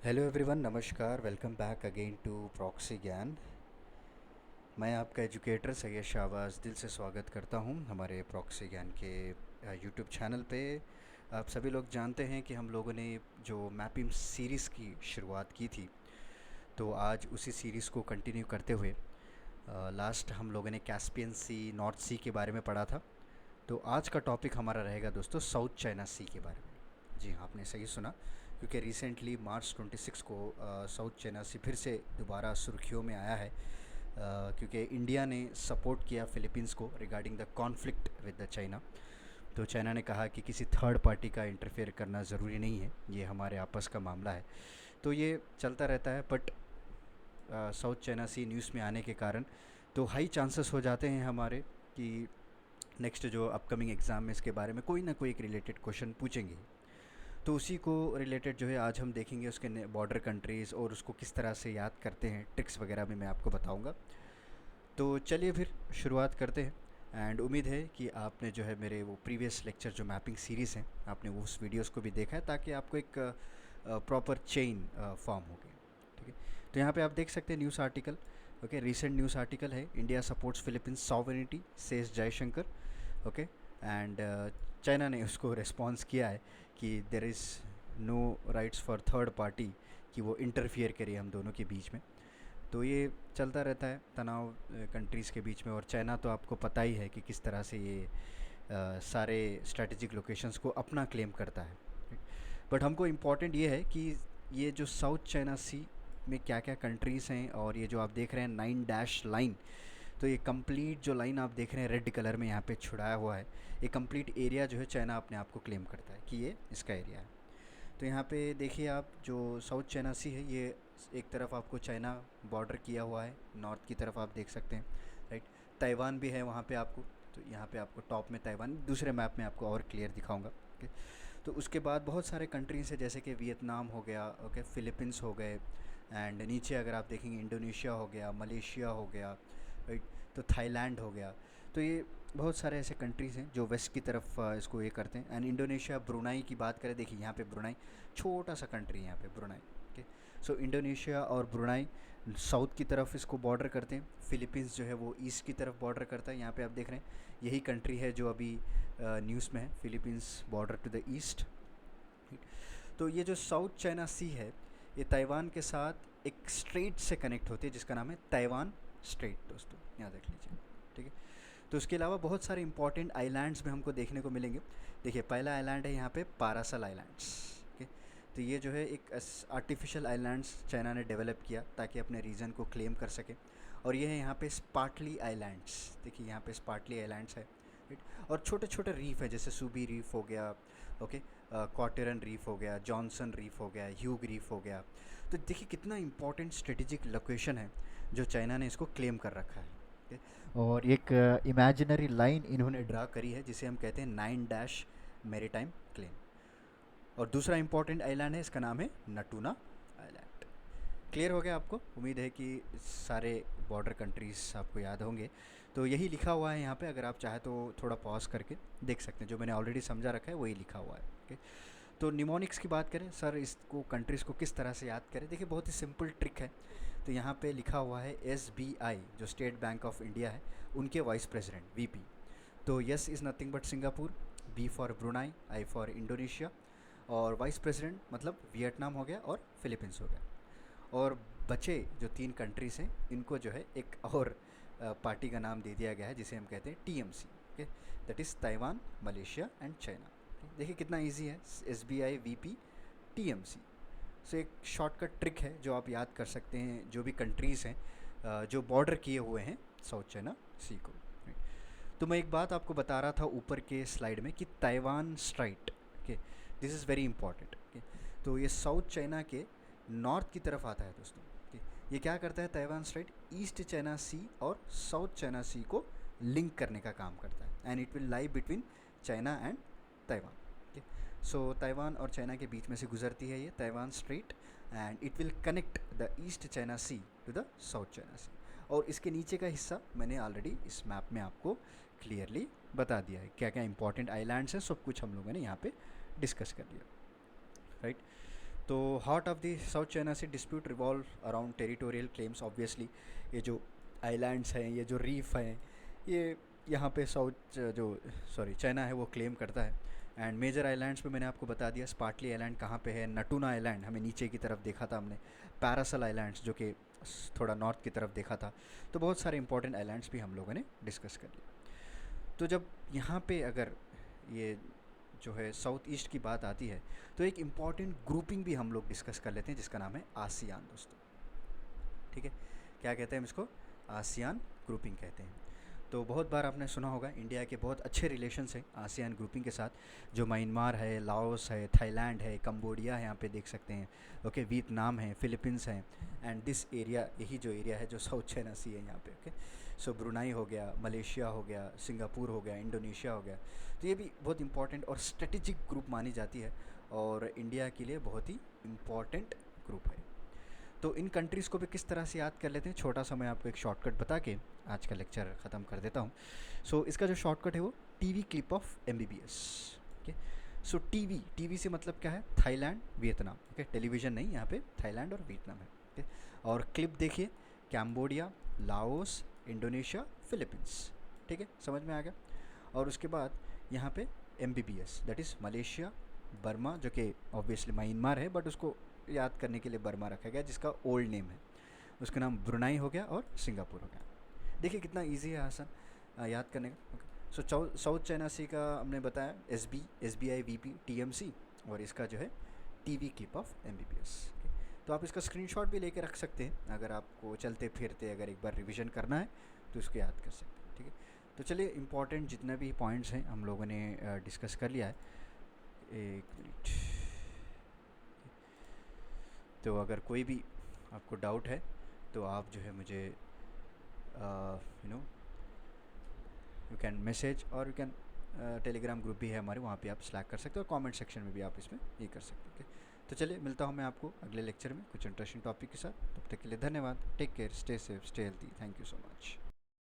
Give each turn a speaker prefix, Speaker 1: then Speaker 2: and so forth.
Speaker 1: Hello everyone, नमस्कार। Welcome back again to proxy Gyan. मैं आपका एजुकेटर सैयद शाहबाज दिल से स्वागत करता हूं हमारे प्रॉक्सी ज्ञान के यूट्यूब चैनल पे। आप सभी लोग जानते हैं कि हम लोगों ने जो मैपिंग सीरीज़ की शुरुआत की थी, तो आज उसी सीरीज़ को कंटिन्यू करते हुए लास्ट हम लोगों ने कैस्पियन सी, नॉर्थ सी के बारे में पढ़ा था। तो आज का टॉपिक हमारा रहेगा दोस्तों साउथ चाइना सी के बारे में। जी हाँ, आपने सही सुना, क्योंकि रिसेंटली मार्च 26 को साउथ चाइना सी फिर से दोबारा सुर्खियों में आया है, क्योंकि इंडिया ने सपोर्ट किया फ़िलीपींस को regarding the conflict with the China. तो चाइना ने कहा कि किसी थर्ड पार्टी का इंटरफेयर करना ज़रूरी नहीं है, ये हमारे आपस का मामला है। तो ये चलता रहता है, but South China Sea news में आने के कारण तो हाई चांसेस हो जाते हैं हमारे कि नेक्स्ट जो अपकमिंग एग्ज़ाम में इसके बारे में कोई ना कोई एक रिलेटेड क्वेश्चन पूछेंगे। तो उसी को रिलेटेड जो है आज हम देखेंगे, उसके बॉर्डर कंट्रीज़ और उसको किस तरह से याद करते हैं, ट्रिक्स वगैरह भी मैं आपको बताऊंगा। तो चलिए फिर शुरुआत करते हैं। एंड उम्मीद है कि आपने जो है मेरे वो प्रीवियस लेक्चर जो मैपिंग सीरीज़ हैं, आपने वो उस वीडियोस को भी देखा है, ताकि आपको एक प्रॉपर चेन फॉर्म हो गई। ठीक है, तो यहाँ पे आप देख सकते हैं news article. Okay, recent news article है, India supports Philippines sovereignty says Jaishankar. Okay, and China ने उसको रिस्पॉन्स किया है कि there is no rights for third party कि वो इंटरफियर करे हम दोनों के बीच में। तो ये चलता रहता है तनाव कंट्रीज़ के बीच में, और चाइना तो आपको पता ही है कि किस तरह से ये सारे स्ट्रेटेजिक लोकेशंस को अपना क्लेम करता है। बट हमको इम्पॉर्टेंट ये है कि ये जो साउथ चाइना सी में क्या क्या कंट्रीज़ हैं, और ये जो आप देख रहे हैं 9 डैश लाइन, तो ये कंप्लीट जो लाइन आप देख रहे हैं रेड कलर में यहाँ पे छुड़ाया हुआ है, ये कंप्लीट एरिया जो है चाइना अपने आप को क्लेम करता है कि ये इसका एरिया है। तो यहाँ पे देखिए आप, जो साउथ चाइना सी है, ये एक तरफ आपको चाइना बॉर्डर किया हुआ है, नॉर्थ की तरफ आप देख सकते हैं, राइट। ताइवान भी है वहाँ पे आपको। तो यहाँ पे आपको टॉप में ताइवान, दूसरे मैप में आपको और क्लियर दिखाऊंगा। ओके, तो उसके बाद बहुत सारे कंट्रीज़ हैं, जैसे कि वियतनाम हो गया, ओके, फ़िलीपींस हो गए, एंड नीचे अगर आप देखेंगे इंडोनेशिया हो गया, मलेशिया हो गया, राइट। तो थाईलैंड हो गया। तो ये बहुत सारे ऐसे कंट्रीज़ हैं जो वेस्ट की तरफ इसको ये करते हैं। एंड इंडोनेशिया, ब्रुनाई की बात करें, देखिए यहाँ पे ब्रुनाई छोटा सा कंट्री है, यहाँ पे ब्रुनाई। ओके, सो इंडोनेशिया और ब्रुनाई साउथ की तरफ इसको बॉर्डर करते हैं। फ़िलीपींस जो है वो ईस्ट की तरफ बॉर्डर करता है। यहाँ पे आप देख रहे हैं यही कंट्री है जो अभी न्यूज़ में है, Philippines border to the east. तो ये जो साउथ चाइना सी है, ये ताइवान के साथ एक स्ट्रेट से कनेक्ट होती है, जिसका नाम है ताइवान स्ट्रेट दोस्तों, यहाँ देख लीजिए। ठीक है, तो उसके अलावा बहुत सारे इंपॉर्टेंट आइलैंड्स भी हमको देखने को मिलेंगे। देखिए पहला आइलैंड है यहाँ पे पारासल आइलैंड्स। ओके, तो ये जो है एक आर्टिफिशियल आइलैंड्स चाइना ने डेवलप किया ताकि अपने रीजन को क्लेम कर सके। और ये है यहाँ पे स्पार्टली आइलैंड्स। देखिए यहाँ पे स्पार्टली आइलैंड्स है, राइट। और छोटे छोटे रीफ है, जैसे सूबी रीफ हो गया, ओके, क्वार्टरन रीफ हो गया, जॉनसन रीफ हो गया, ह्यूग रीफ हो गया। तो देखिए कितना इंपॉर्टेंट स्ट्रेटेजिक लोकेशन है जो चाइना ने इसको क्लेम कर रखा है। ठीक है? और एक इमेजिनरी लाइन इन्होंने ड्रा करी है, जिसे हम कहते हैं 9 डैश मेरीटाइम क्लेम। और दूसरा इंपॉर्टेंट आइलैंड है, इसका नाम है नटूना आइलैंड। क्लियर हो गया आपको? उम्मीद है कि सारे बॉर्डर कंट्रीज़ आपको याद होंगे। तो यही लिखा हुआ है यहाँ पे, अगर आप चाहे तो थोड़ा पॉज करके देख सकते हैं, जो मैंने ऑलरेडी समझा रखा है वही लिखा हुआ है। ओके, तो निमोनिक्स की बात करें, सर इसको कंट्रीज़ को किस तरह से याद करें, देखिए बहुत ही सिंपल ट्रिक है। तो यहाँ पे लिखा हुआ है SBI, जो स्टेट बैंक ऑफ इंडिया है, उनके वाइस प्रेसिडेंट VP। तो yes is nothing but Singapore, B for Brunei, I for Indonesia, और वाइस प्रेसिडेंट मतलब वियतनाम हो गया और फिलीपींस हो गया। और बचे जो 3 कंट्रीज़ हैं, इनको जो है एक और पार्टी का नाम दे दिया गया है, जिसे हम कहते हैं TMC। Okay, that is Taiwan, Malaysia and China. देखिए कितना इजी है, SBI, VP, TMC। सो एक शॉर्टकट ट्रिक है जो आप याद कर सकते हैं, जो भी कंट्रीज़ हैं जो बॉर्डर किए हुए हैं साउथ चाइना सी को। तो मैं एक बात आपको बता रहा था ऊपर के स्लाइड में कि Taiwan straight, okay, this is very important. Okay, तो ये साउथ चाइना के नॉर्थ की तरफ आता है दोस्तों। ओके, ये क्या करता है, Taiwan straight east China Sea और साउथ चाइना सी को लिंक करने का काम करता है, and it will lie between China and Taiwan. Okay, so Taiwan और चाइना के बीच में से गुजरती है ये Taiwan strait, and it will connect the East China Sea to the South China Sea. और इसके नीचे का हिस्सा मैंने ऑलरेडी इस मैप में आपको क्लियरली बता दिया है, क्या क्या इंपॉर्टेंट आइलैंड्स हैं, सब कुछ हम लोगों ने यहाँ पे डिस्कस कर लिया, राइट। तो heart of the South China Sea dispute revolve around territorial claims obviously. ये जो आइलैंड्स हैं, ये जो रीफ हैं, ये यहाँ पे साउथ जो सॉरी चाइना है वो क्लेम करता है। एंड मेजर आइलैंड्स में मैंने आपको बता दिया, स्पार्टली आइलैंड कहाँ पे है, नटूना आइलैंड हमें नीचे की तरफ देखा था हमने, पैरासल आइलैंड्स जो कि थोड़ा नॉर्थ की तरफ देखा था। तो बहुत सारे इंपॉर्टेंट आइलैंड्स भी हम लोगों ने डिस्कस कर लिए। तो जब यहाँ पे अगर ये जो है साउथ ईस्ट की बात आती है, तो एक इम्पॉर्टेंट ग्रुपिंग भी हम लोग डिस्कस कर लेते हैं जिसका नाम है आसियान दोस्तों। ठीक है, क्या कहते हैं हम इसको, आसियान ग्रुपिंग कहते हैं। तो बहुत बार आपने सुना होगा इंडिया के बहुत अच्छे रिलेशंस हैं आसियान ग्रुपिंग के साथ, जो म्यांमार है, लाओस है, थाईलैंड है, कंबोडिया है, यहाँ पे देख सकते हैं, ओके, वियतनाम है, फिलीपींस हैं, एंड दिस एरिया, यही जो एरिया है जो साउथ चाइना सी है यहाँ पे, ओके। सो ब्रुनाई हो गया, मलेशिया हो गया, सिंगापुर हो गया, इंडोनेशिया हो गया। तो ये भी बहुत इंपॉर्टेंट और स्ट्रेटेजिक ग्रुप मानी जाती है और इंडिया के लिए बहुत ही इम्पॉर्टेंट ग्रुप है। तो इन कंट्रीज़ को भी किस तरह से याद कर लेते हैं, छोटा सा मैं आपको एक शॉर्टकट बता के आज का लेक्चर ख़त्म कर देता हूँ। सो इसका जो शॉर्टकट है वो TV clip of MBBS. Okay, so TV से मतलब क्या है, थाईलैंड, वियतनाम। ओके, टेलीविज़न नहीं, यहाँ पे थाईलैंड और वियतनाम है। ओके, और क्लिप देखिए, कैम्बोडिया, लाओस, इंडोनेशिया, फिलीपींस। ठीक है, समझ में आ गया। और उसके बाद यहाँ पे MBBS that is Malaysia, Burma, जो कि ऑब्वियसली म्यांमार है बट उसको याद करने के लिए बर्मा रखा गया, जिसका ओल्ड नेम है, उसका नाम ब्रुनाई हो गया और सिंगापुर हो गया। देखिए कितना इजी है आसान याद करने का। ओके, सो साउथ चाइना सी का हमने बताया एसबीआई, वीपी, टीएमसी, और इसका जो है टीवी क्लिप ऑफ एमबीबीएस। तो आप इसका स्क्रीनशॉट भी लेके रख सकते हैं, अगर आपको चलते फिरते अगर एक बार रिवीजन करना है तो इसको याद कर सकते हैं। ठीक है, तो चलिए इंपॉर्टेंट जितने भी पॉइंट्स हैं हम लोगों ने डिस्कस कर लिया है। एक मिनट, तो अगर कोई भी आपको डाउट है तो आप जो है मुझे यू कैन मैसेज, और यू कैन टेलीग्राम ग्रुप भी है हमारे, वहाँ पे आप स्लैक कर सकते हो, और कमेंट सेक्शन में भी आप इसमें ये कर सकते हो। ओके, तो चलिए मिलता हूँ मैं आपको अगले लेक्चर में कुछ इंटरेस्टिंग टॉपिक के साथ। तब तक के लिए धन्यवाद, take care, stay safe, stay healthy, thank you so much.